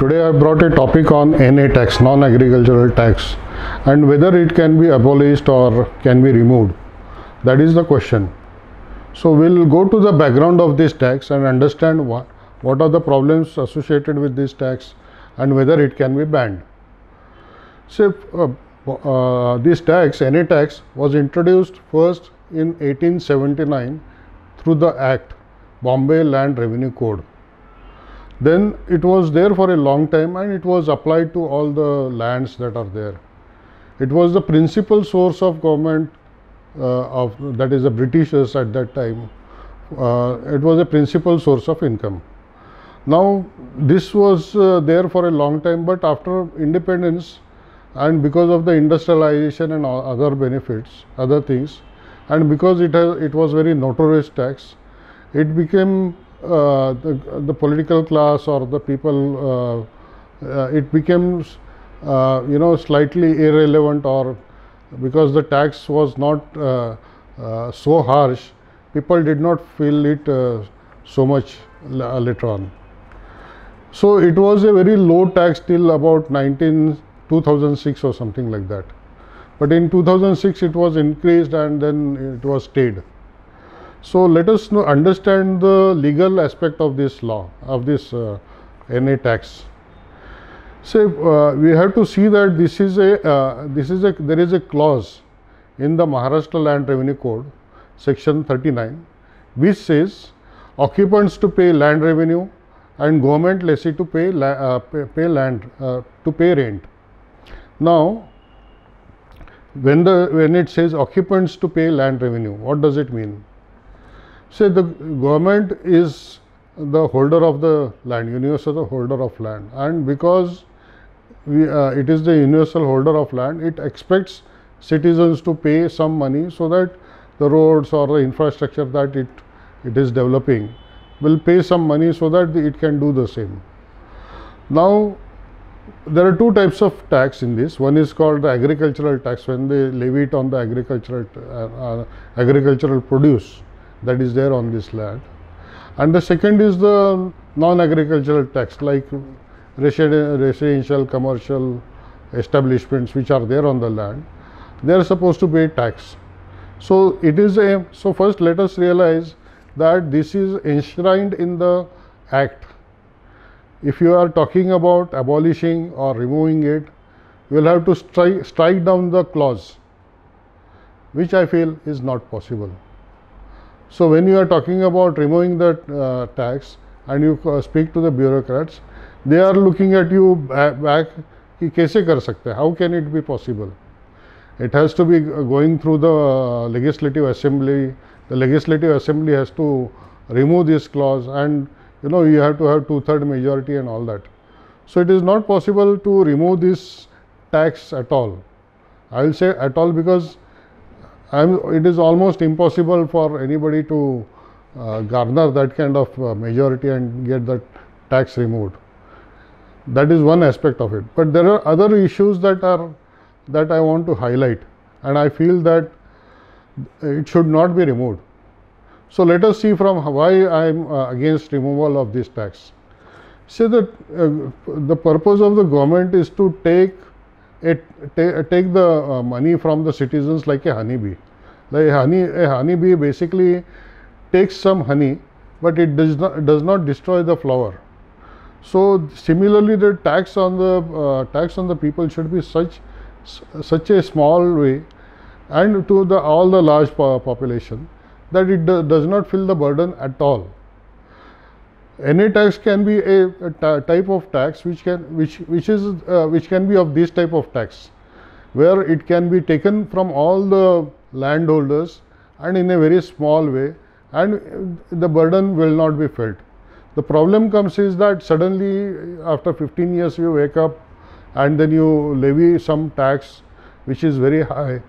Today I brought a topic on NA tax, non-agricultural tax, and whether it can be abolished or can be removed. That is the question. So we'll go to the background of this tax and understand what are the problems associated with this tax and whether it can be banned. So this tax, NA tax, was introduced first in 1879 through the Act, Bombay Land Revenue Code. Then it was there for a long time and it was applied to all the lands that are there. It was the principal source of government that is the Britishers at that time. It was a principal source of income. Now this was there for a long time, but after independence and because of the industrialization and other benefits, other things, and because it was very notorious tax, it became the political class or the people, it became slightly irrelevant, or because the tax was not so harsh, people did not feel it so much later on. So it was a very low tax till about 2006 or something like that. But in 2006 it was increased and then it was stayed. So let us understand the legal aspect of this law, of this NA tax. So we have to see that there is a clause in the Maharashtra Land Revenue Code, section 39, which says occupants to pay land revenue and government lessee to pay rent. Now, when it says occupants to pay land revenue, what does it mean? Say the government is the holder of the land, universal holder of land, and because it is the universal holder of land, it expects citizens to pay some money so that the roads or the infrastructure that it is developing will pay some money so that it can do the same. Now there are two types of tax in this. One is called the agricultural tax, when they levy it on the agricultural produce that is there on this land, and the second is the non-agricultural tax, like residential, commercial establishments which are there on the land. They are supposed to pay tax. So it is so first let us realize that this is enshrined in the Act. If you are talking about abolishing or removing it, you will have to strike down the clause, which I feel is not possible. So when you are talking about removing the tax and you speak to the bureaucrats, they are looking at you back, कि कैसे कर सकते हैं? How can it be possible? It has to be going through the legislative assembly. The legislative assembly has to remove this clause, and you have to have 2/3 majority and all that. So it is not possible to remove this tax at all. I will say at all because it is almost impossible for anybody to garner that kind of majority and get that tax removed. That is one aspect of it. But there are other issues that I want to highlight, and I feel that it should not be removed. So let us see from why I am against removal of this tax. Say that the purpose of the government is to take the money from the citizens like a honeybee. Like a honeybee basically takes some honey, but it does not destroy the flower. So similarly, the tax on the people should be such a small way, and to all the large population, that it does not feel the burden at all. Any tax can be a type of tax which can be of this type of tax, where it can be taken from all the landholders and in a very small way, and the burden will not be felt. The problem comes is that suddenly after 15 years you wake up and then you levy some tax which is very high,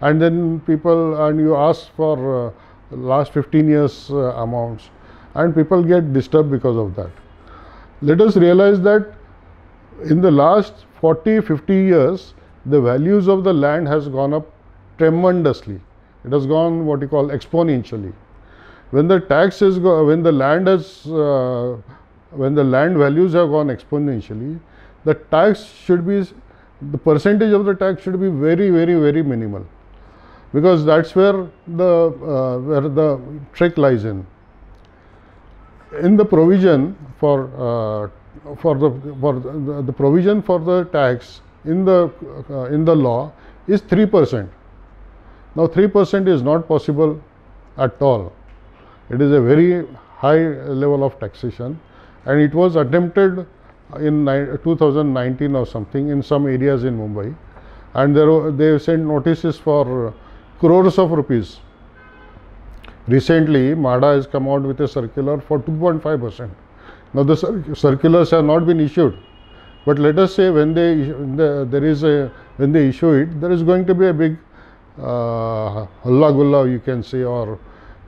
and then you ask for last 15 years amounts, and people get disturbed because of that. Let us realize that in the last 40-50 years the values of the land has gone up tremendously. It has gone what you call exponentially. When the land has when the land values have gone exponentially, the tax should be, the percentage of the tax should be very, very, very minimal, because that's where the trick lies in. In the provision for the provision for the tax in the law is 3%. Now 3% is not possible at all. It is a very high level of taxation, and it was attempted in 2019 or something in some areas in Mumbai, and they sent notices for crores of rupees. Recently, MHADA has come out with a circular for 2.5%. Now the circulars have not been issued, but let us say when they issue it, there is going to be a big halla gulla, you can say, or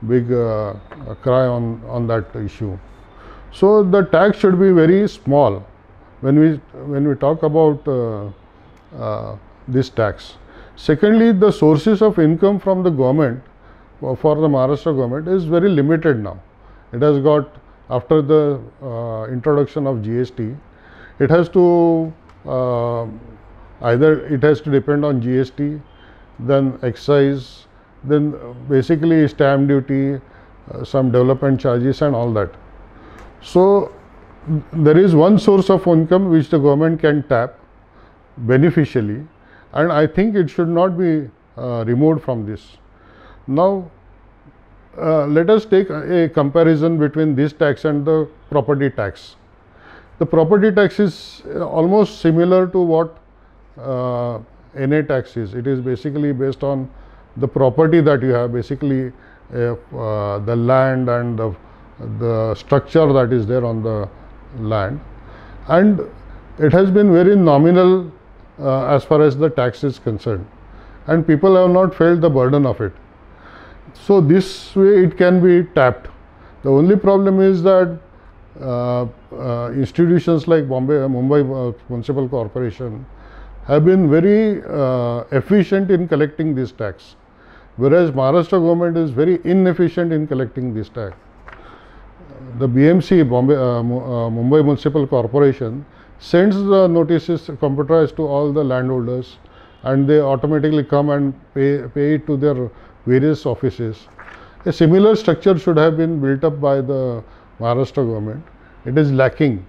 big cry on that issue. So the tax should be very small when we talk about this tax. Secondly, the sources of income from the government for the Maharashtra government is very limited now. It has got, after the introduction of GST, it has to either it has to depend on GST, then excise, then basically stamp duty, some development charges and all that. So there is one source of income which the government can tap beneficially, and I think it should not be removed from this. Now let us take a comparison between this tax and the property tax. The property tax is almost similar to what NA tax is. It is basically based on the property that you have, basically the land and the structure that is there on the land, and it has been very nominal as far as the tax is concerned, and people have not felt the burden of it. So this way it can be tapped. The only problem is that institutions like Mumbai Municipal Corporation have been very efficient in collecting this tax, whereas Maharashtra government is very inefficient in collecting this tax. The BMC, Mumbai Municipal Corporation, sends the notices computerized to all the landholders, and they automatically come and pay it to their various offices. A similar structure should have been built up by the Maharashtra government. It is lacking.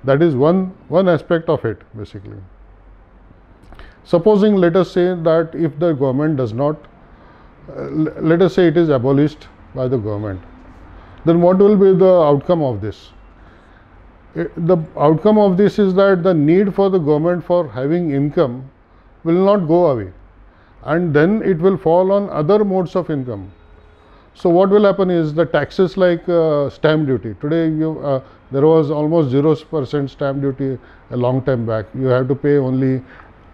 That is one aspect of it, basically. Supposing, let us say that if the government does not, let us say it is abolished by the government, then what will be the outcome of this? The outcome of this is that the need for the government for having income will not go away, and then it will fall on other modes of income. So what will happen is the taxes like stamp duty. Today there was almost 0% stamp duty a long time back. You have to pay only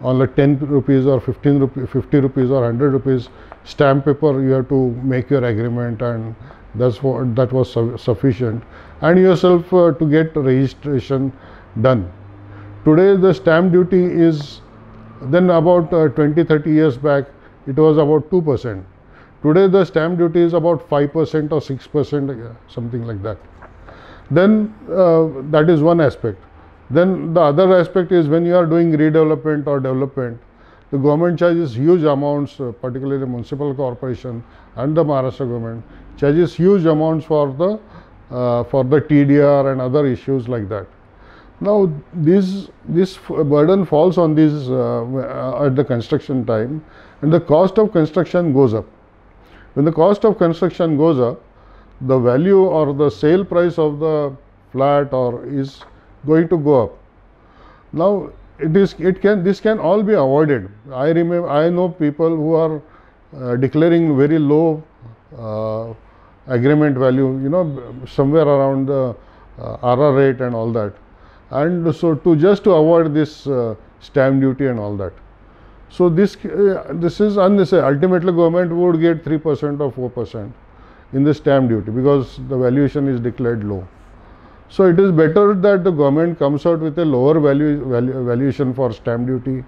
10 rupees or 15 rupees, 50 rupees or 100 rupees stamp paper. You have to make your agreement, and that was sufficient, and yourself to get registration done. Today the stamp duty is, then about 20-30 years back it was about 2%. Today the stamp duty is about 5% or 6%, something like that. Then that is one aspect. Then the other aspect is when you are doing redevelopment or development, the government charges huge amounts, particularly the municipal corporation and the Maharashtra government charges huge amounts for the TDR and other issues like that. Now this burden falls on these at the construction time, and the cost of construction goes up. When the cost of construction goes up, the value or the sale price of the flat is going to go up. Now this can all be avoided. I know people who are declaring very low agreement value, somewhere around the RR rate and all that, and so just to avoid this stamp duty and all that. So this is unnecessary. Ultimately government would get 3% or 4% in the stamp duty because the valuation is declared low. So it is better that the government comes out with a lower valuation for stamp duty.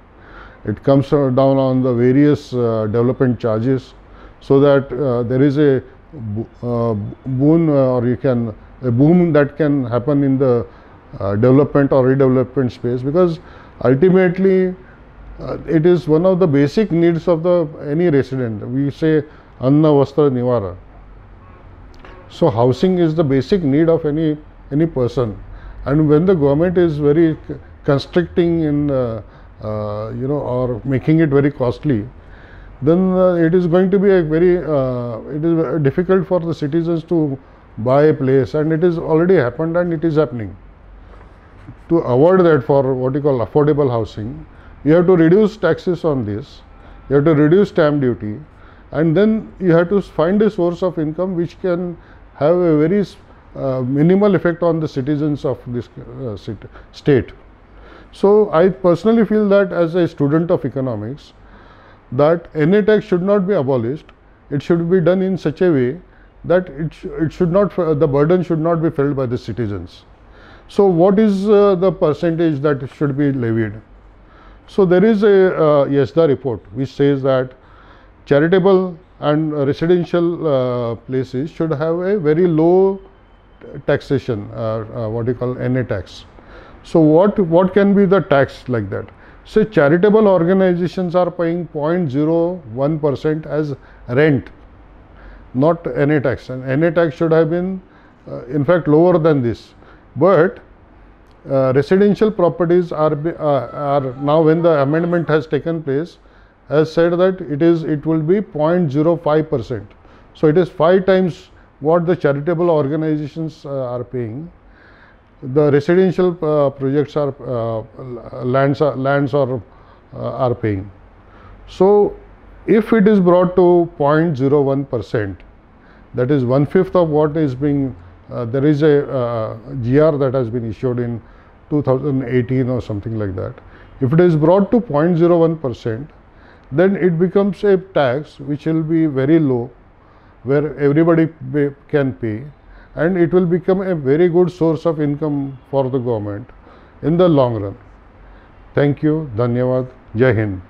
It comes down on the various development charges, so that there is a boon, or you can a boom that can happen in the development or redevelopment space, because ultimately it is one of the basic needs of the any resident. We say anna vastra nivara. So housing is the basic need of any person, and when the government is very constricting in or making it very costly, then it is going to be a very it is difficult for the citizens to buy a place, and it is already happened and it is happening. To avoid that, for what you call affordable housing, you have to reduce taxes on this, you have to reduce stamp duty, and then you have to find a source of income which can have a very minimal effect on the citizens of this state. So I personally feel that, as a student of economics, that NA tax should not be abolished. It should be done in such a way that it should not, the burden should not be felt by the citizens. So what is the percentage that should be levied? So there is a YESDA report which says that charitable and residential places should have a very low taxation, what you call NA tax. So what can be the tax like that? So charitable organizations are paying 0.01% as rent, not NA tax, and NA tax should have been in fact lower than this. But residential properties are now, when the amendment has taken place, has said that it will be 0.05%. So it is 5 times what the charitable organizations are paying. The residential projects are lands are paying. So if it is brought to 0.01%, that is 1/5 of what is being there is a GR that has been issued in 2018 or something like that. If it is brought to 0.01%, then it becomes a tax which will be very low, where everybody can pay, and it will become a very good source of income for the government in the long run. Thank you. Dhanyavad. Jai Hind.